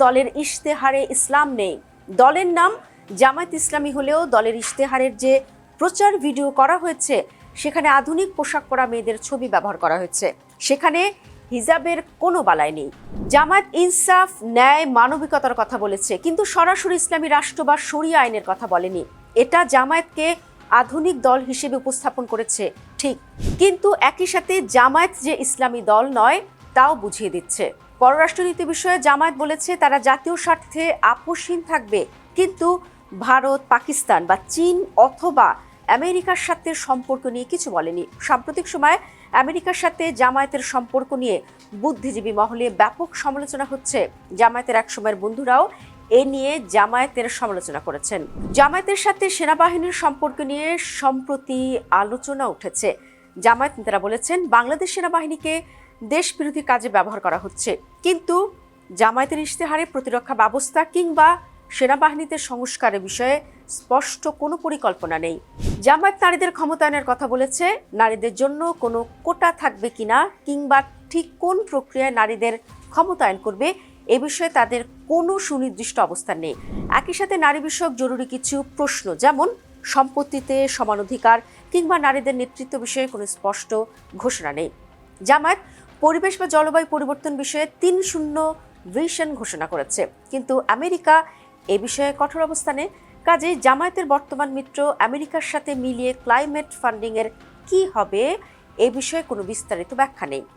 দলের ইশতেহারে ইসলাম নেই। দলের নাম জামায়াত ইসলামী হলেও দলের ইশতেহারের যে প্রচার ভিডিও করা হয়েছে সেখানে আধুনিক পোশাক পরা মেয়েদের ছবি ব্যবহার করা হয়েছে, সেখানে হিজাবের কোনো বালাই নেই। জামায়াত ইনসাফ, ন্যায়, মানবিকতার কথা বলেছে, কিন্তু সরাসরি ইসলামী রাষ্ট্র বা শরিয়া আইনের কথা বলেনি। এটা জামায়াতকে আধুনিক দল হিসেবে উপস্থাপন করেছে ঠিক, কিন্তু একই সাথে জামায়াত যে ইসলামী দল নয় তাও বুঝিয়ে দিচ্ছে। পররাষ্ট্রনীতি বিষয়ে জামায়াত বলেছে তারা জাতীয় স্বার্থে আপোষহীন থাকবে, কিন্তু ভারত, পাকিস্তান বা চীন অথবা আমেরিকার সাথে সম্পর্ক নিয়ে কিছু বলেনি। সাম্প্রতিক সময়ে আমেরিকার সাথে জামায়াতের সম্পর্ক নিয়ে বুদ্ধিজীবী মহলে ব্যাপক সমালোচনা হচ্ছে। জামায়াতের একসময়ের বন্ধুরাও এ নিয়ে জামায়াতের সমালোচনা করেছেন। জামায়াতের সাথে সেনাবাহিনীর সম্পর্ক নিয়ে সম্প্রতি আলোচনা উঠেছে। জামায়াত নেতারা বলেছেন বাংলাদেশ সেনাবাহিনীকে দেশবিরোধী কাজে ব্যবহার করা হচ্ছে, কিন্তু জামায়াতের ইশতেহারে প্রতিরক্ষা ব্যবস্থা কিংবা সেনাবাহিনীতে সংস্কারের বিষয়ে স্পষ্ট কোনো পরিকল্পনা নেই। জামায়াত নারীদের ক্ষমতায়নের কথা বলেছে, নারীদের জন্য কোনো কোটা থাকবে কিনা কিংবা ঠিক কোন প্রক্রিয়ায় নারীদের ক্ষমতায়ন করবে এ বিষয়ে তাদের কোনো সুনির্দিষ্ট অবস্থান নেই। একই সাথে নারী বিষয়ক জরুরি কিছু প্রশ্ন যেমন সম্পত্তিতে সমান অধিকার কিংবা নারীদের নেতৃত্ব বিষয়ে কোনো স্পষ্ট ঘোষণা নেই। জামায়াত পরিবেশ বা জলবায়ু পরিবর্তন বিষয়ে ৩-০ ভিশন ঘোষণা করেছে, কিন্তু আমেরিকা এ বিষয়ে কঠোর অবস্থানে। কাজেই জামায়াতের বর্তমান মিত্র আমেরিকার সাথে মিলিয়ে ক্লাইমেট ফান্ডিংয়ের কি হবে এ বিষয়ে কোনো বিস্তারিত ব্যাখ্যা নেই।